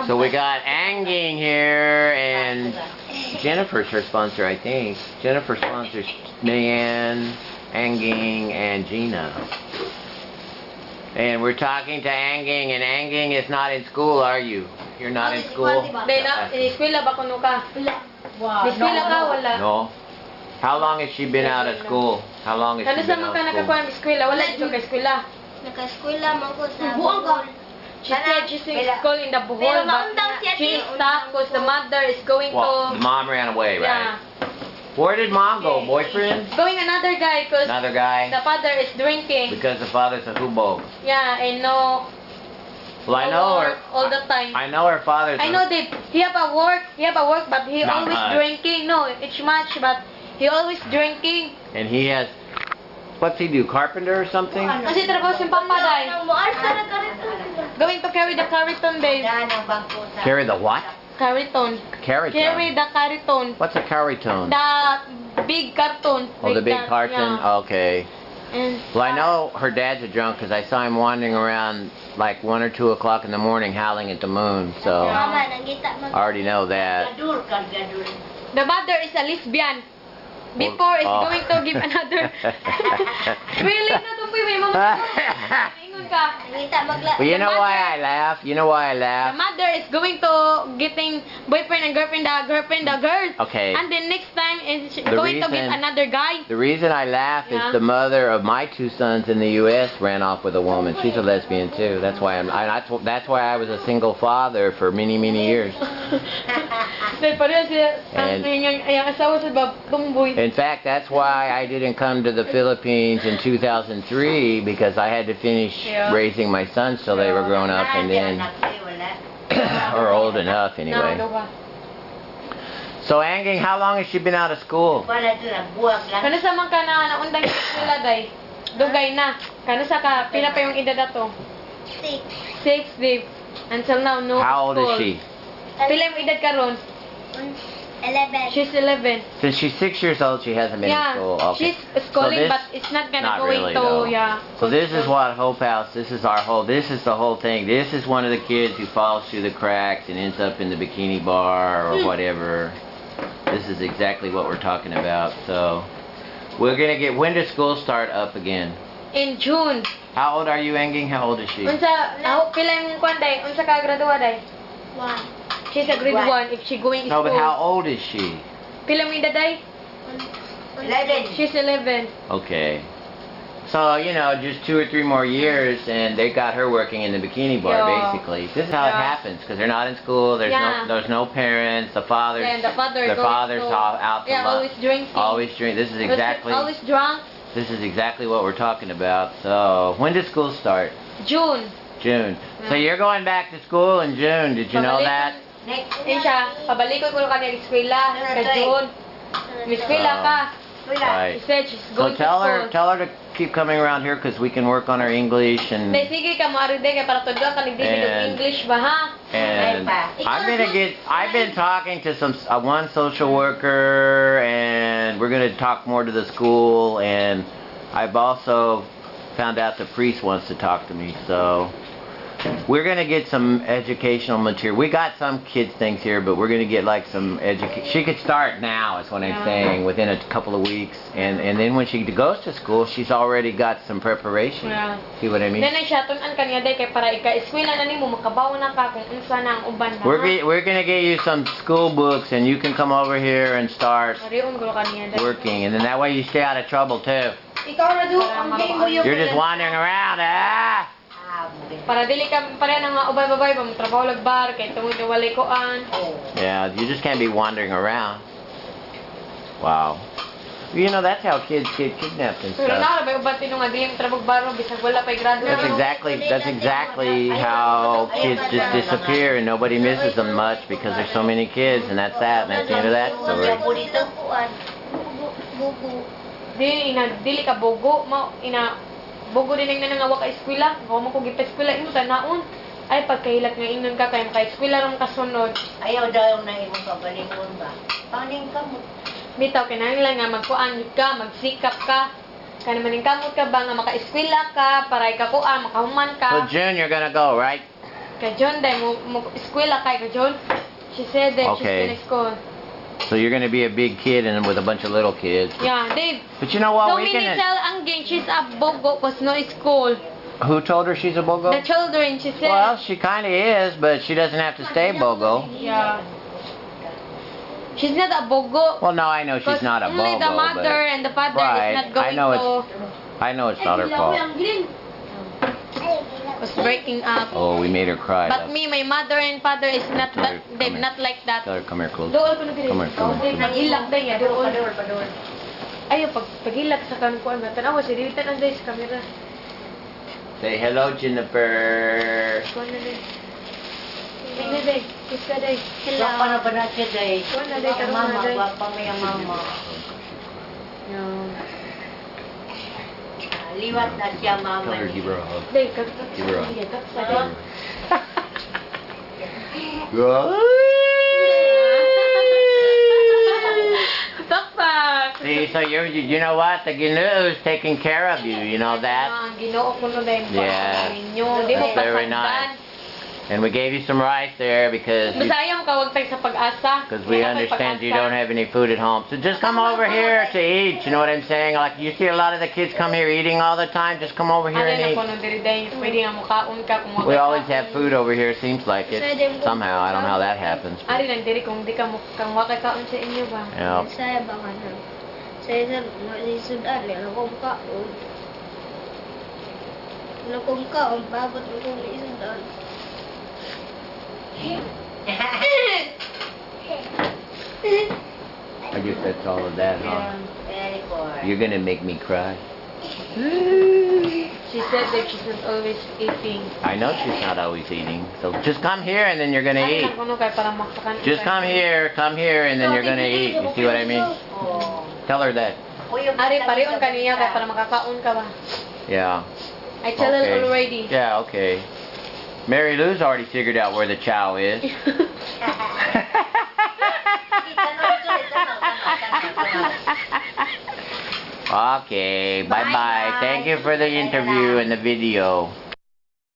So we got Anging here, and Jennifer's her sponsor, I think. Jennifer sponsors Mayan, Anging, and Gina. And we're talking to Anging, and Anging is not in school, are you? You're not in school? Eskwela ba kuno ka? Eskwela ka wala? No. How long has she been out of school? How long has she been out of school? Nakakuha ng eskwela? Wala dito ka eskwela. Naka-eskwela man ko sa Bohol. She said she's in school in the Bohol, but she stopped because the mother is going Well, to... mom ran away, right? Yeah. Where did mom go? Boyfriend? Going another guy because Another guy? the father is drinking. Because the father's a hubo. Yeah, I know. Well, I know her. All the time. I know her father's I know that he have a work, but he Not always much. drinking. No, it's much, but he always drinking. And he has... What's he do? Carpenter or something? Kasi trabaho si Papa Day. Going to carry the carton, Dave. Carry the what? Carton. Carry Carry the carton. What's a carrytone? The big carton. Oh, the like big that, carton? yeah. Okay. And Well, I know her dad's a drunk because I saw him wandering around like 1 or 2 o'clock in the morning howling at the moon. So I already know that. the mother is a lesbian. Before is Oh. going to give another. Really? Na to po may mama. Ingon ka. Well, you know why I laugh? You know why I The laugh? mother is going to getting boyfriend and girlfriend, the girl. Okay. And then next time is The going to get reason- another guy. The reason I laugh is Yeah. the mother of my 2 sons in the U.S. ran off with a woman. She's a lesbian too. That's why that's why I was a single father for many years. Then pareho siya And- ang asawa sa tumboy. In fact, that's why I didn't come to the Philippines in 2003 because I had to finish Yeah. raising my sons till they were grown up and then or old enough anyway. Na, ba? So Anging, how long has she been out of school? Kano sa man ka na naundang eskwela day? Dugay na. Kano sa ka pila pa yung edad ato? 6 Dave. Until now no How old is school. she? Pila yung edad karon? 11. She's 11. Since she's 6 years old, she hasn't been in Yeah, school. Okay. she's schooling, this- but it's not gonna Not going really, to, though. yeah. So this is what Hope House, this is the whole thing. This is one of the kids who falls through the cracks and ends up in the bikini bar or whatever. This is exactly what we're talking about. So we're gonna get, when does school start up again? In June. How old are you, Anging? How old is she? Unsa, pila yung kwan day? Unsa ka graduwa day? 1. She's a grade 1 if she going No, school. but how old is she? Pila mo edad day? 11. She's 11. Okay. So, you know, just 2 or 3 more years and they got her working in the bikini bar, Yeah. basically. This is how it Yeah. happens, because they're not in school, Yeah. there's no parents, the father's, And the father their goes father's to- out to Yeah, lunch. always drinking. Always drink. This is exactly Always drunk. what we're talking about. So, when does school start? June. June. So Yeah. you're going back to school in June. Did you know that? Yan siya, pabalikod ko ka ng eskwela sa June. May eskwela ka. She Right. said she's So going tell to her to keep coming around here because we can work on her English and Day, sige ka, maaari din, kaya para tudlo ka nagdibilog And- English ba, ha? And I've been talking to one social worker, and we're gonna talk more to the school, and I've also found out the priest wants to talk to me, so we're gonna get some educational material. We got some kids things here, but we're gonna get like some She could start now, is what I'm Yeah. saying, within a couple of weeks, and then when she goes to school, she's already got some preparation. Yeah. See what I mean? Then ay siya, tunan ka niya, day, kaya para ika-eskwela na nimo, makabaw na ka kung unsa na ang uban na. We're gonna get you some school books, and you can come over here and start Mariun ko ka niya, day. working, and then that way you stay out of trouble too. Ikaw na do, ang game mo yung... You're just wandering around, ah! Para dili ka pareha ng mga ubay-babay ba, trabaho lag bar, kaya tungod na walay koan. Yeah, you just can't be wandering around. Wow. You know, that's how kids get kidnapped and Pero stuff. na, bay uban tinong nga diling trabog baro, bisag wala pa'y grado. That's exactly how kids just disappear and nobody misses them much because there's so many kids, and that's that, and that's the end of that story. Dili ka bogo, bogo din ang nanangawa ka eskwela. Ako mo kung gipa-eskwela imo tanaon. Ay pagkahilat nga ingnon ka kay maka-eskwela ram kasunod. Ayaw daw na imong kabalingon ba? Paning ka mo. Bitaw kinahanglan nga magkuan ka, magsikap ka. Kana maning kamot ka ba nga maka-eskwela ka para ikakuan makahuman So ka. June, you're gonna go, right? Kay John, dahil mo eskwela kay ka John. She said that Okay. she's gonna school. So you're gonna be a big kid and with a bunch of little kids. Yeah, Dave. But you know what? So We we can. tell Angin she's a bogo cause no school. Who told her she's a bogo? The children, she said. Well, she kind of is, but she doesn't have to stay bogo. Yeah. She's not a bogo. Well, no, I know she's Cause not a only the bogo, mother and the father Right, is not going I know to. I know it's not her fault. Was breaking up. Oh, we made her cry. But me, my mother and father is not Tell her, that. come They're here. not like that. Tell her, come here close. Dool ko na diri. Come here, come here, come here. Nangilak day ya dool. Padol. Ayo pagilak sa kankuan nga tanawa si dili tanan day sa camera. Say hello, Jennifer. Kuan na day. Tingnan day. Kiss ka day. Wapa na ba na siya, day? Kuan na day tarong na Mama, day. wapa mo yung mama. Yeah. Liwat na siya, mama. Tell her, give her a hug. Day kakak. Give her a- Sige, kaksa day. Takpak. See, so you know what? The GNU is taking care of you. You know that? Ang Ginoo ko no day. Yeah. Ninyo, di mo That's very pasagdan. nice. And we gave you some rice there because Bisaya mo kawag tay sa pag-asa. we understand you don't have any food at home. So just come over here to eat. You know what I'm saying? Like you see a lot of the kids come here eating all the time. Just come over here Ano na and ko eat. no diri day. Pwede nga mukaon ka kung We always have food over here. Seems like it. Somehow I don't know how that happens. Ari lang diri kung di ka mo kang wakay kaon sa inyo ba. Yeah. Saya ba nga na? Saya sa malisudad, ano kong kaon. Ano kong kaon, bagot mo kong isudad. I guess that's all of that, huh? Very poor. You're gonna make me cry. She said that she's not always eating. I know she's not always eating. So just come here and then you're gonna Ari eat. lang kuno kay para makakan. Just come here, and then you're gonna eat. You see what I mean? Oh. Tell her that. Ako yung Ari pareon kaniya kay para makakaon ka ba. Yeah. I tell her Okay. already. Yeah, okay. Mary Lou's already figured out where the chow is. Okay, bye-bye. Thank you for the interview and the video.